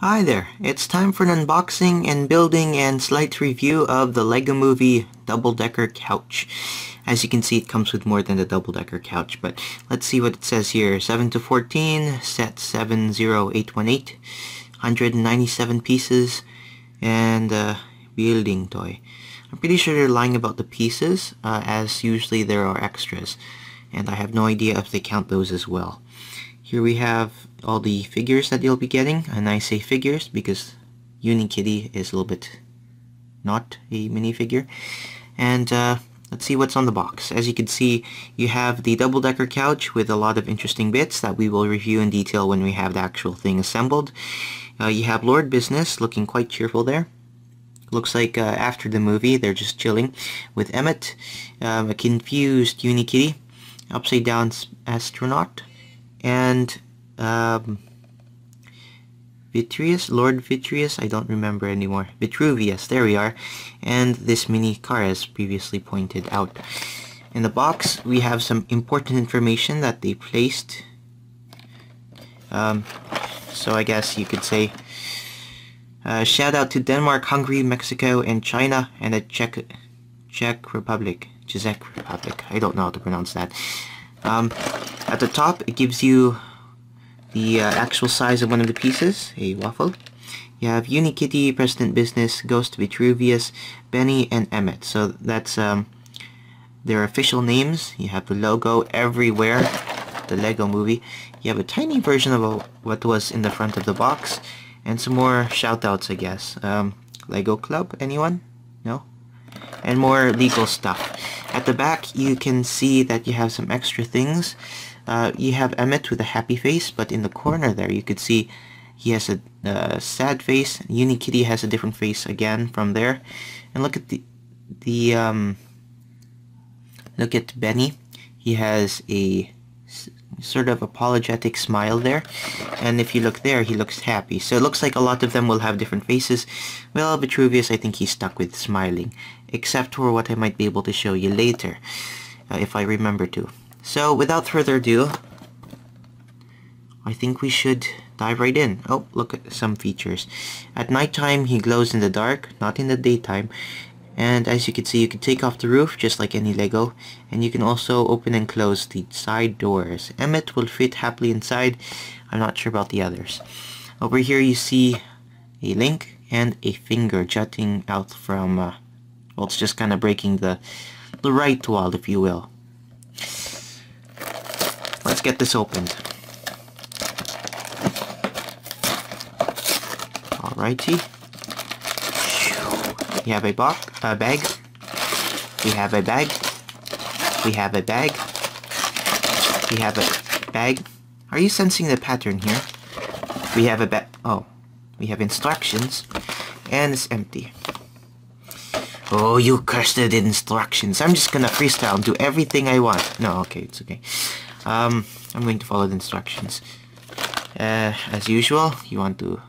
Hi there, it's time for an unboxing and building and slight review of the LEGO Movie double-decker couch. As you can see, it comes with more than the double-decker couch, but let's see what it says here. 7 to 14, set 70818, 197 pieces, and building toy. I'm pretty sure they're lying about the pieces, as usually there are extras, and I have no idea if they count those as well. Here we have all the figures that you'll be getting, and I say figures because Unikitty is a little bit not a minifigure. And let's see what's on the box. As you can see, you have the double-decker couch with a lot of interesting bits that we will review in detail when we have the actual thing assembled. You have Lord Business looking quite cheerful there. Looks like after the movie they're just chilling with Emmett, a confused Unikitty, upside down astronaut, and Vitruvius, Lord Vitruvius, I don't remember anymore. Vitruvius, there we are. And this mini car as previously pointed out. In the box we have some important information that they placed. So I guess you could say shout out to Denmark, Hungary, Mexico, and China, and the Czech Republic. I don't know how to pronounce that. At the top, it gives you the actual size of one of the pieces, a waffle. You have Unikitty, President Business, Ghost Vitruvius, Benny, and Emmett. So that's their official names. You have the logo everywhere, the LEGO Movie. You have a tiny version of what was in the front of the box, and some more shoutouts, I guess. LEGO Club, anyone? No? And more legal stuff. At the back you can see that you have some extra things. You have Emmett with a happy face, but in the corner there you could see he has a sad face. Unikitty has a different face again from there. And look at look at Benny. He has a sort of apologetic smile there, and if you look there, he looks happy. So it looks like a lot of them will have different faces. Well, Vitruvius, I think he's stuck with smiling, except for what I might be able to show you later, if I remember to. So without further ado, I think we should dive right in. Oh, look at some features. At nighttime, he glows in the dark, not in the daytime. And as you can see, you can take off the roof just like any Lego, and you can also open and close the side doors. Emmett will fit happily inside. I'm not sure about the others. Over here you see a link and a finger jutting out from, well, it's just kind of breaking the right wall, if you will. Let's get this opened. Alrighty. We have a bag. We have a bag. We have a bag. We have a bag. Are you sensing the pattern here? We have a bag. Oh, we have instructions, and it's empty. Oh, you cursed instructions! I'm just gonna freestyle and do everything I want. No, okay, it's okay. I'm going to follow the instructions. As usual, you want to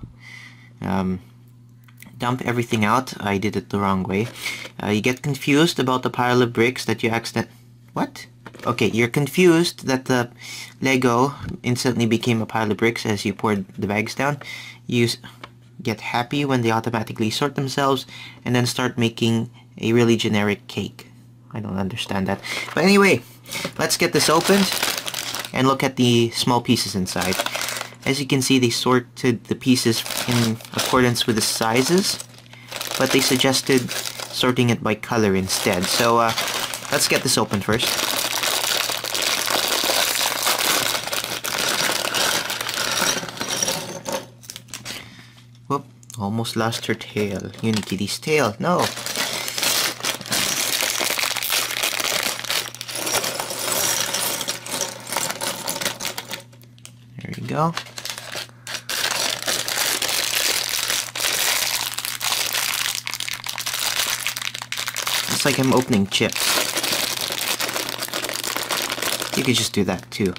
dump everything out. I did it the wrong way. You get confused about the pile of bricks that you What? Okay, you're confused that the Lego instantly became a pile of bricks as you poured the bags down. You get happy when they automatically sort themselves and then start making a really generic cake. I don't understand that. But anyway, let's get this opened and look at the small pieces inside. As you can see, they sorted the pieces in accordance with the sizes, but they suggested sorting it by color instead. So let's get this open first. Whoop, almost lost her tail. Unikitty's tail, no! There you go. It's like I'm opening chips. You could just do that too.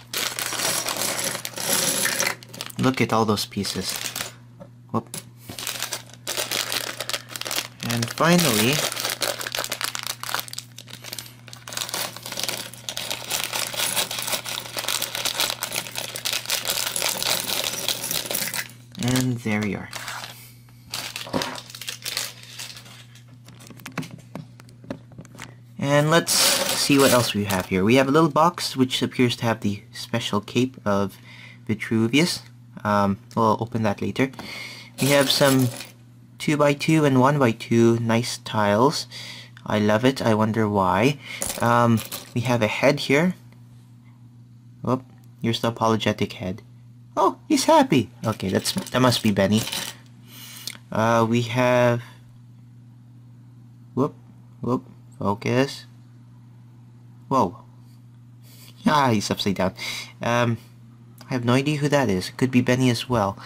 Look at all those pieces. Whoop. And finally, And there we are. And let's see what else we have here. We have a little box which appears to have the special cape of Vitruvius. We'll open that later. We have some 2x2 and 1x2 nice tiles. I love it. I wonder why. We have a head here. Oh, here's the apologetic head. Oh, he's happy. Okay, that must be Benny. We have... Whoop, focus. Whoa. Ah, he's upside down. I have no idea who that is. It could be Benny as well.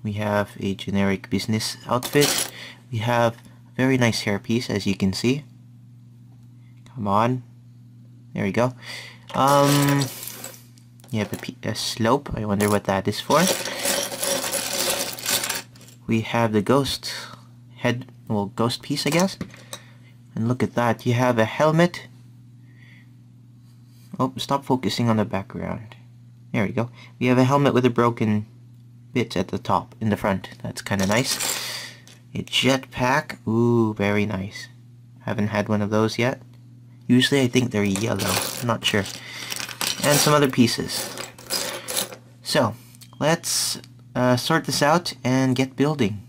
We have a generic business outfit. We have a very nice hairpiece, as you can see. Come on. There we go. You have a slope. I wonder what that is for. We have the ghost head, well, ghost piece, I guess. And look at that. You have a helmet. Oh, stop focusing on the background. There we go. We have a helmet with a broken bit at the top, in the front. That's kind of nice. A jetpack. Ooh, very nice. Haven't had one of those yet. Usually I think they're yellow. I'm not sure. And some other pieces. So, let's sort this out and get building.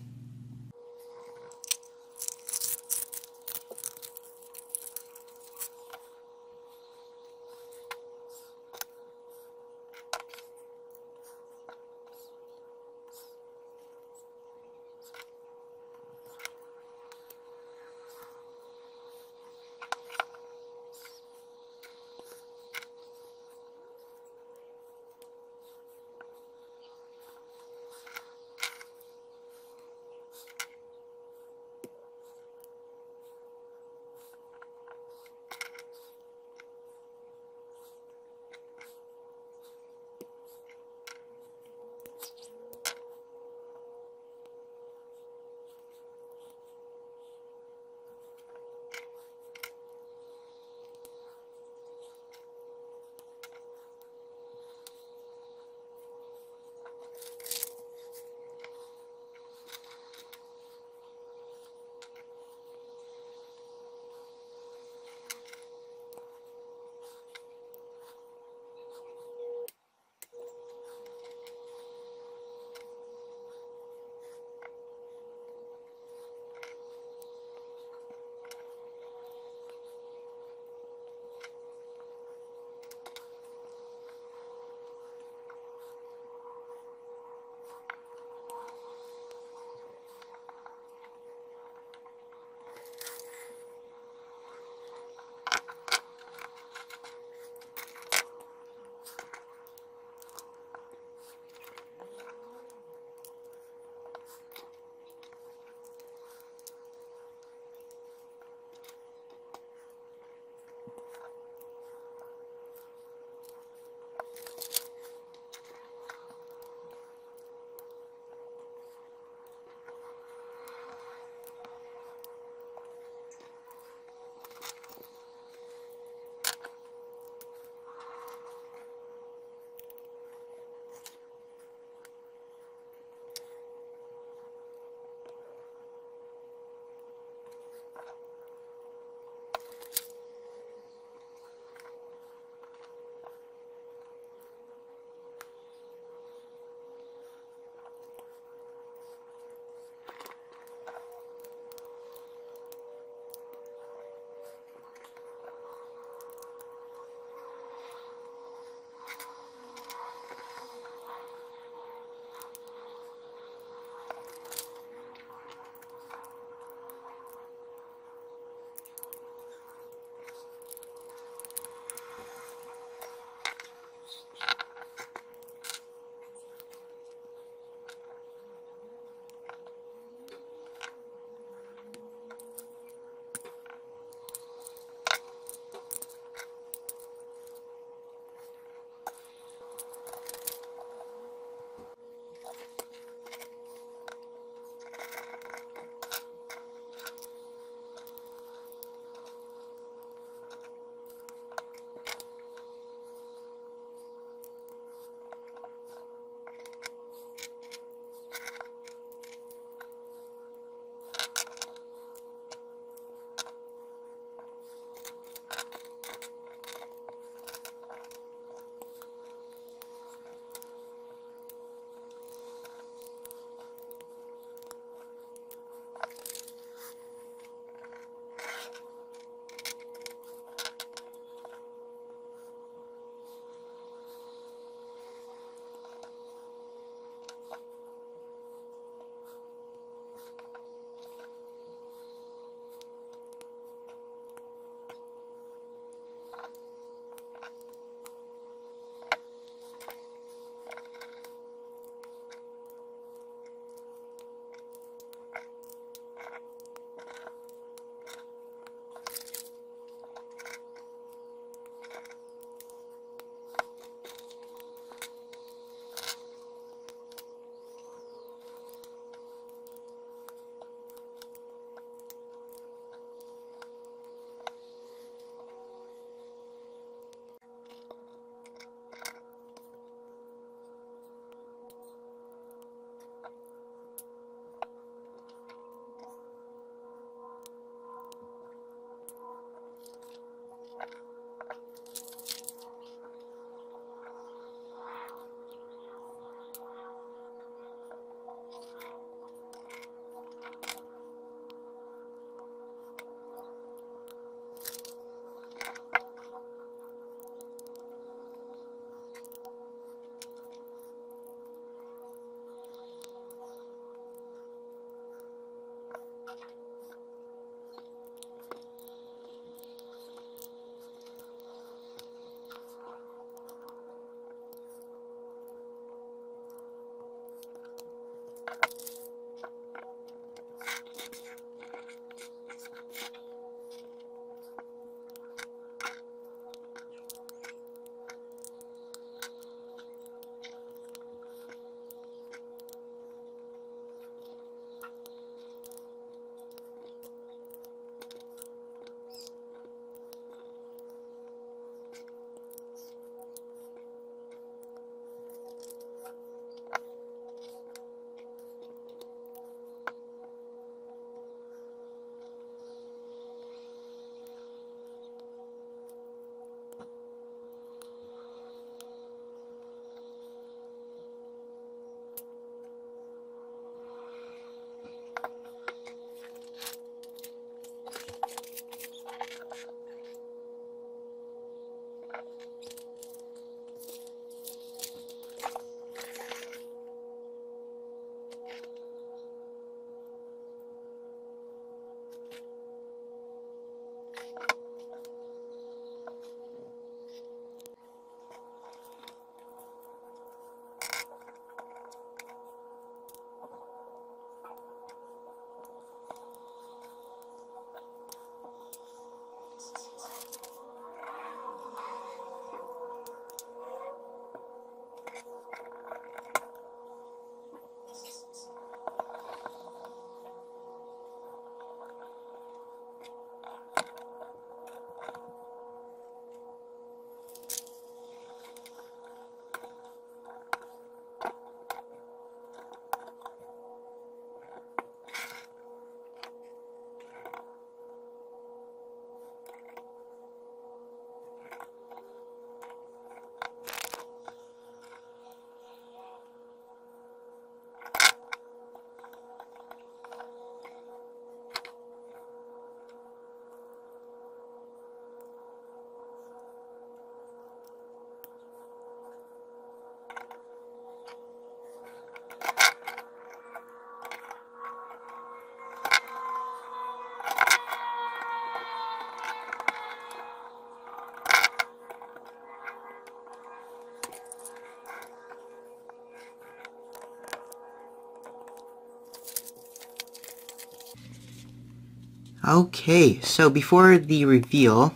Okay, so before the reveal,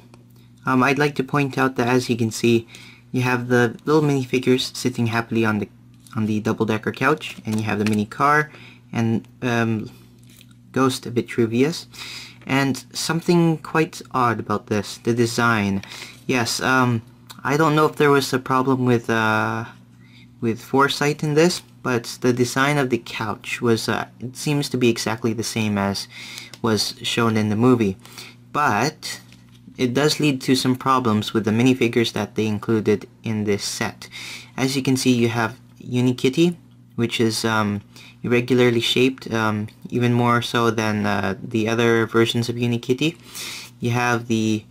I'd like to point out that, as you can see, you have the little minifigures sitting happily on the double-decker couch, and you have the mini car, and Ghost Vitruvius. And something quite odd about this, the design. Yes, I don't know if there was a problem with foresight in this, but the design of the couch was, it seems to be exactly the same as was shown in the movie. But it does lead to some problems with the minifigures that they included in this set. As you can see, you have Unikitty, which is irregularly shaped, even more so than the other versions of Unikitty. You have you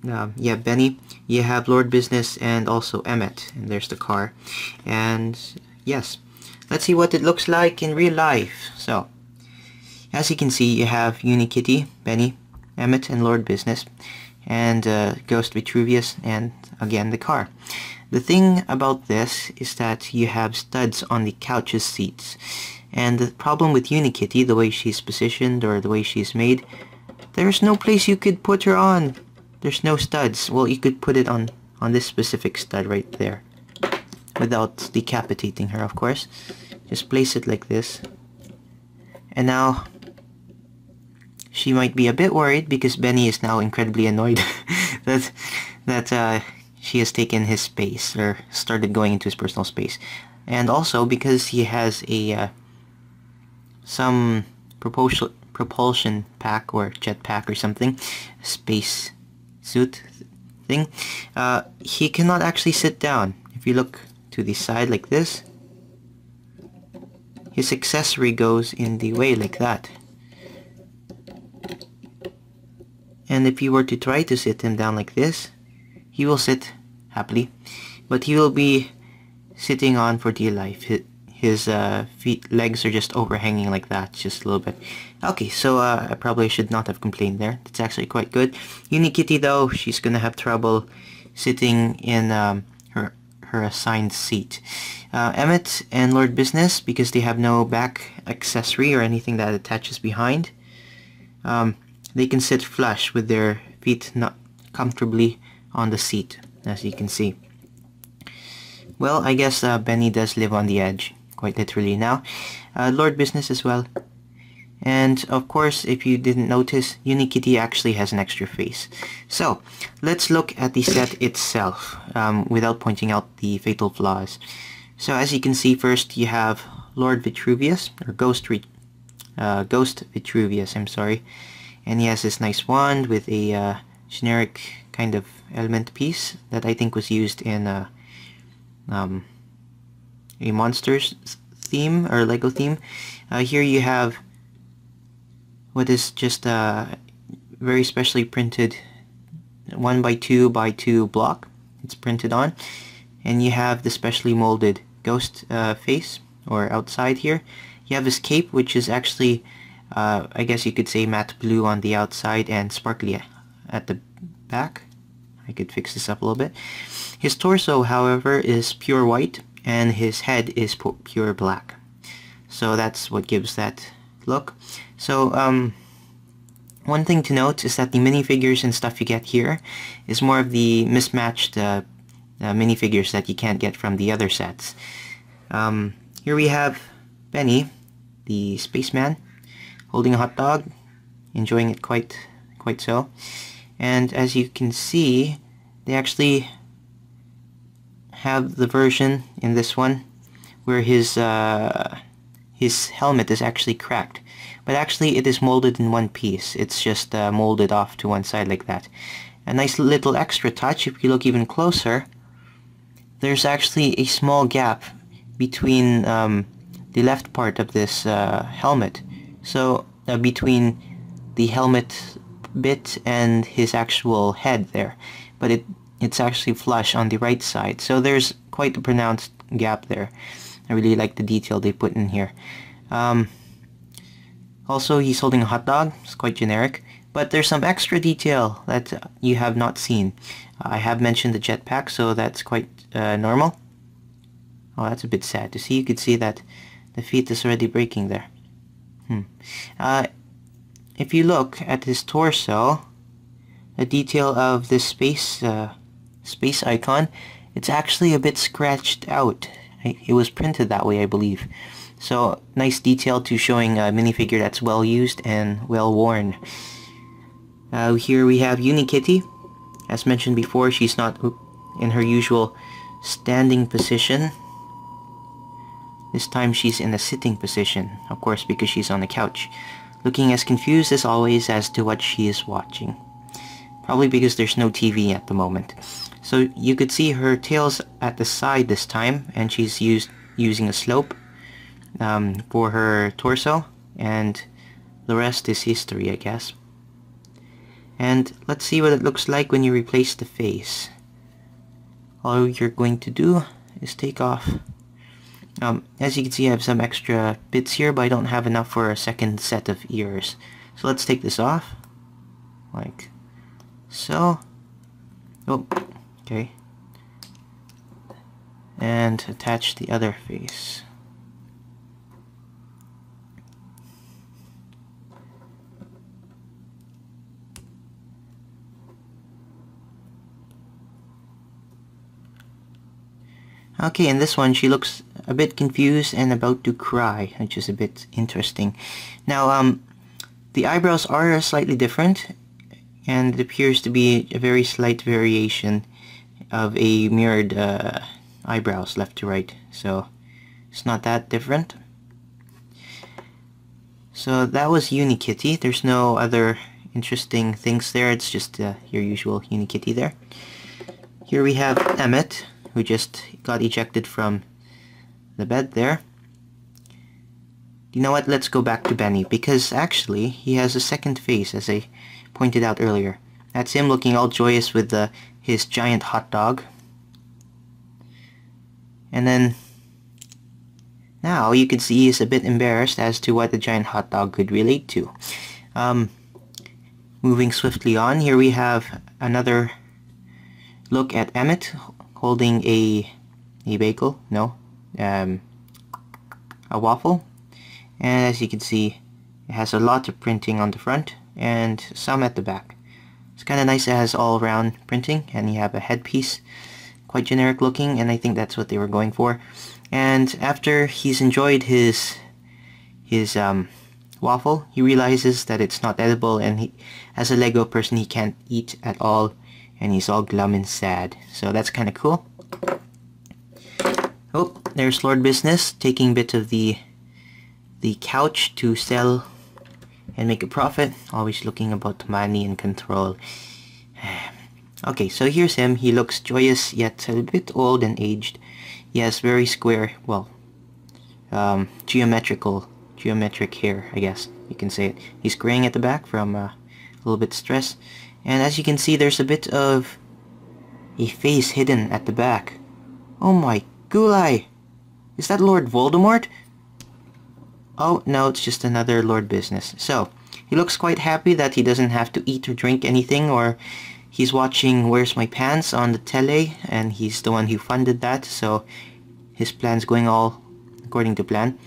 have Benny, you have Lord Business, and also Emmett, and there's the car. And yes, let's see what it looks like in real life. So, as you can see, you have Unikitty, Benny, Emmett, and Lord Business, and Ghost Vitruvius, and again the car. The thing about this is that you have studs on the couch's seats, and the problem with Unikitty, the way she's positioned or the way she's made, there's no place you could put her on. There's no studs. Well, you could put it on this specific stud right there, without decapitating her, of course. Just place it like this, and now she might be a bit worried because Benny is now incredibly annoyed that she has taken his space, or started going into his personal space. And also because he has a some propulsion pack or jet pack or something, space suit thing, he cannot actually sit down. If you look to the side like this, his accessory goes in the way like that. And if you were to try to sit him down like this, he will sit happily, but he will be sitting on for dear life. His legs are just overhanging like that, just a little bit. Okay, so I probably should not have complained there. That's actually quite good. Unikitty, though, she's gonna have trouble sitting in her her assigned seat. Emmett and Lord Business, because they have no back accessory or anything that attaches behind, they can sit flush with their feet not comfortably on the seat, as you can see. Well, I guess Benny does live on the edge, quite literally now. Lord Business as well. And of course, if you didn't notice, Unikitty actually has an extra face. So, let's look at the set itself, without pointing out the fatal flaws. So as you can see, first you have Lord Vitruvius, or Ghost Vitruvius, I'm sorry. And he has this nice wand with a generic kind of element piece that I think was used in a Monsters theme, or Lego theme. Here you have what is just a very specially printed 1x2x2 block. It's printed on, and you have the specially molded ghost face, or outside here. You have his cape, which is actually I guess you could say matte blue on the outside and sparkly at the back. I could fix this up a little bit. His torso, however, is pure white, and his head is pure black. So that's what gives that look. So one thing to note is that the minifigures and stuff you get here is more of the mismatched minifigures that you can't get from the other sets. Here we have Benny, the spaceman, holding a hot dog, enjoying it quite so. And as you can see, they actually have the version in this one where his helmet is actually cracked. But actually it is molded in one piece. It's just molded off to one side like that. A nice little extra touch, if you look even closer, there's actually a small gap between the left part of this helmet. So between the helmet bit and his actual head there. But it's actually flush on the right side. So there's quite a pronounced gap there. I really like the detail they put in here. Also, he's holding a hot dog. It's quite generic. But there's some extra detail that you have not seen. I have mentioned the jetpack, so that's quite normal. Oh, that's a bit sad to see. You could see that the feet is already breaking there. If you look at his torso, the detail of this space icon, it's actually a bit scratched out. It was printed that way, I believe. So, nice detail to showing a minifigure that's well used and well worn. Here we have Unikitty. As mentioned before, she's not in her usual standing position. This time she's in a sitting position, of course, because she's on the couch, looking as confused as always as to what she is watching. Probably because there's no TV at the moment. So you could see her tail's at the side this time, and she's using a slope for her torso, and the rest is history, I guess. And let's see what it looks like when you replace the face. All you're going to do is take off. As you can see, I have some extra bits here, but I don't have enough for a second set of ears. So let's take this off, like so. Oh, okay. And attach the other face. Okay, in this one she looks a bit confused and about to cry, which is a bit interesting. Now, the eyebrows are slightly different, and it appears to be a very slight variation of a mirrored eyebrows left to right, so it's not that different. So that was Unikitty. There's no other interesting things there, it's just your usual Unikitty there. Here we have Emmett, who just got ejected from the bed there. You know what, let's go back to Benny, because actually he has a second face, as I pointed out earlier. That's him looking all joyous with his giant hot dog. And then now you can see he's a bit embarrassed as to what the giant hot dog could relate to. Moving swiftly on, here we have another look at Emmett holding a a bagel, no, a waffle, and as you can see, it has a lot of printing on the front and some at the back. It's kind of nice. It has all-around printing, and you have a headpiece, quite generic looking, and I think that's what they were going for. And after he's enjoyed his waffle, he realizes that it's not edible, and he, as a Lego person, he can't eat at all, and he's all glum and sad. So that's kind of cool. Oh, there's Lord Business taking a bit of the couch to sell and make a profit, always looking about money and control. Okay, so here's him. He looks joyous, yet a bit old and aged. He has very square, well, geometric hair, I guess you can say it. He's graying at the back from a little bit stress. And as you can see, there's a bit of a face hidden at the back. Oh my gulai! Is that Lord Voldemort? Oh, no, it's just another Lord Business. So, he looks quite happy that he doesn't have to eat or drink anything, or he's watching Where's My Pants on the tele, and he's the one who funded that, so his plan's going all according to plan.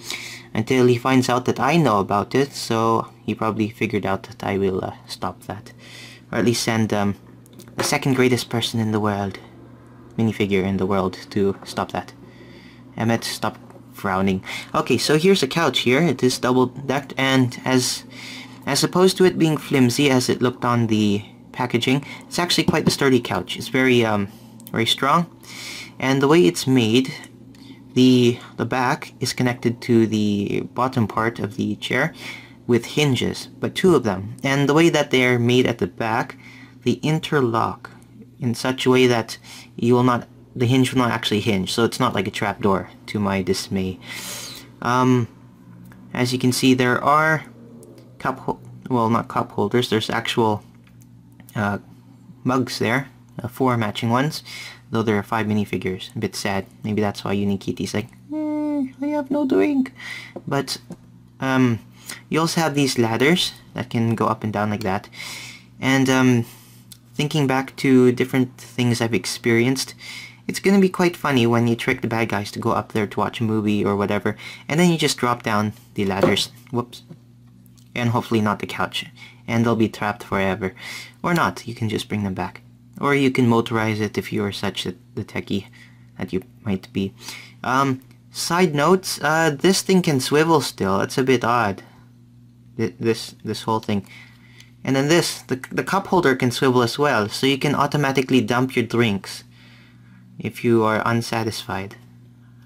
Until he finds out that I know about it, so he probably figured out that I will stop that. Or at least send the second greatest person in the world, minifigure in the world, to stop that. Emmett, stop frowning. Okay, so here's a couch here. It is double-decked, and as opposed to it being flimsy as it looked on the packaging, it's actually quite a sturdy couch. It's very very strong, and the way it's made, the back is connected to the bottom part of the chair with hinges, but 2 of them. And the way that they are made at the back, they interlock in such a way that the hinge will not actually hinge, so it's not like a trapdoor, to my dismay. As you can see, there are not cup holders, there's actual mugs there, 4 matching ones, though there are 5 minifigures. A bit sad. Maybe that's why Unikitty's like, I have no drink. But you also have these ladders that can go up and down like that. And thinking back to different things I've experienced, it's gonna be quite funny when you trick the bad guys to go up there to watch a movie or whatever, and then you just drop down the ladders, whoops, and hopefully not the couch, and they'll be trapped forever. Or not, you can just bring them back. Or you can motorize it if you are such the techie that you might be. Side notes, this thing can swivel still. It's a bit odd. This whole thing. And then the cup holder can swivel as well, so you can automatically dump your drinks if you are unsatisfied.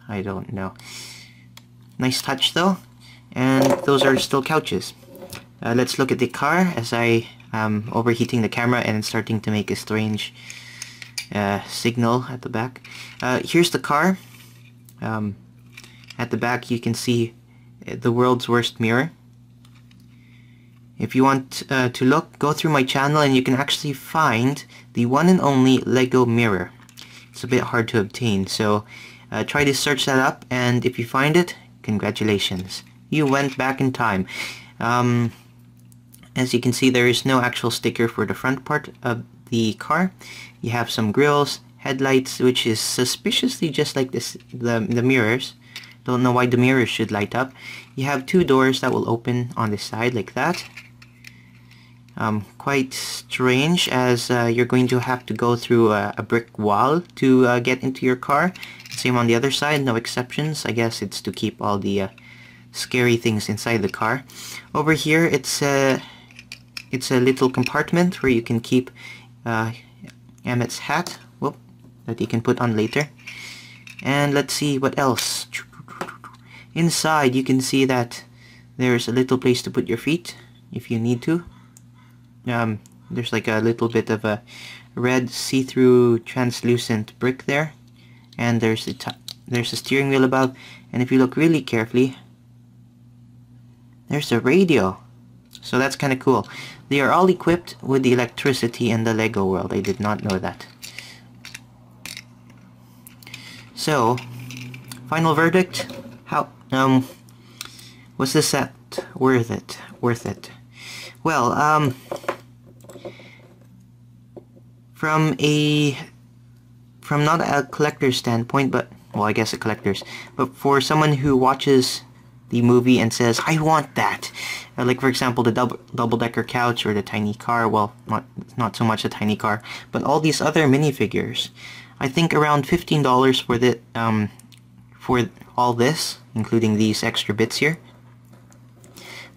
I don't know. Nice touch though. And those are still couches. Let's look at the car as I am overheating the camera and starting to make a strange signal at the back. Here's the car. At the back you can see the world's worst mirror. If you want to look, go through my channel and you can actually find the one and only Lego mirror. It's a bit hard to obtain, so try to search that up, and if you find it, congratulations. You went back in time. As you can see, there is no actual sticker for the front part of the car. You have some grills, headlights, which is suspiciously just like the mirrors. Don't know why the mirrors should light up. You have 2 doors that will open on the side like that. Quite strange, as you're going to have to go through a brick wall to get into your car. Same on the other side, no exceptions. I guess it's to keep all the scary things inside the car. Over here, it's a little compartment where you can keep Emmett's hat, that you can put on later. And let's see what else. Inside, you can see that there's a little place to put your feet if you need to. There's like a little bit of a red see-through translucent brick there, and there's a steering wheel above, and if you look really carefully, there's a radio. So that's kind of cool. They are all equipped with the electricity in the Lego world. I did not know that. So, final verdict. How was this set worth it? Well, from not a collector's standpoint, but well, I guess a collector's, but for someone who watches the movie and says, I want that. Like, for example, the double-decker couch or the tiny car. Well, not so much the tiny car, but all these other minifigures. I think around $15 for all this, including these extra bits here,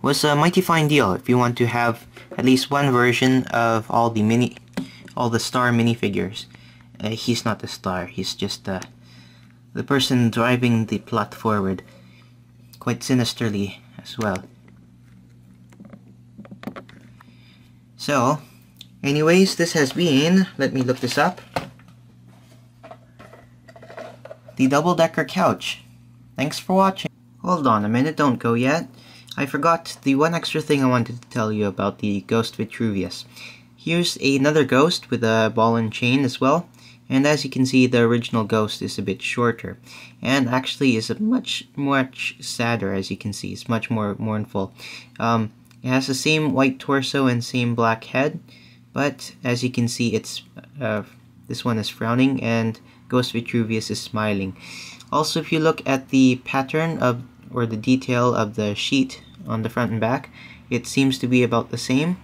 was a mighty fine deal if you want to have at least one version of all the star minifigures. He's not the star, he's just the person driving the plot forward, quite sinisterly as well. So, anyways, this has been, let me look this up, the double-decker couch. Thanks for watching. Hold on a minute, don't go yet. I forgot the one extra thing I wanted to tell you about the Ghost Vitruvius. Here's another ghost with a ball and chain as well. And as you can see, the original ghost is a bit shorter, and actually is a much sadder. As you can see, it's much more mournful. It has the same white torso and same black head, but as you can see, it's this one is frowning and Ghost Vitruvius is smiling. Also, if you look at the pattern or the detail of the sheet on the front and back, it seems to be about the same.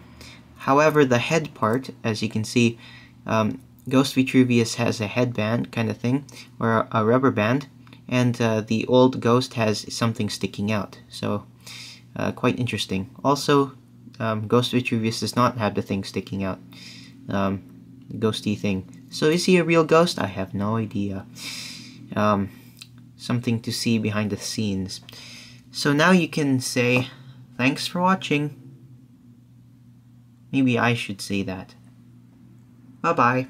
However, the head part, as you can see, Ghost Vitruvius has a headband kind of thing, or a rubber band, and the old ghost has something sticking out. So, quite interesting. Also, Ghost Vitruvius does not have the thing sticking out, ghosty thing. So, is he a real ghost? I have no idea. Something to see behind the scenes. So now you can say, thanks for watching. Maybe I should say that. Bye-bye.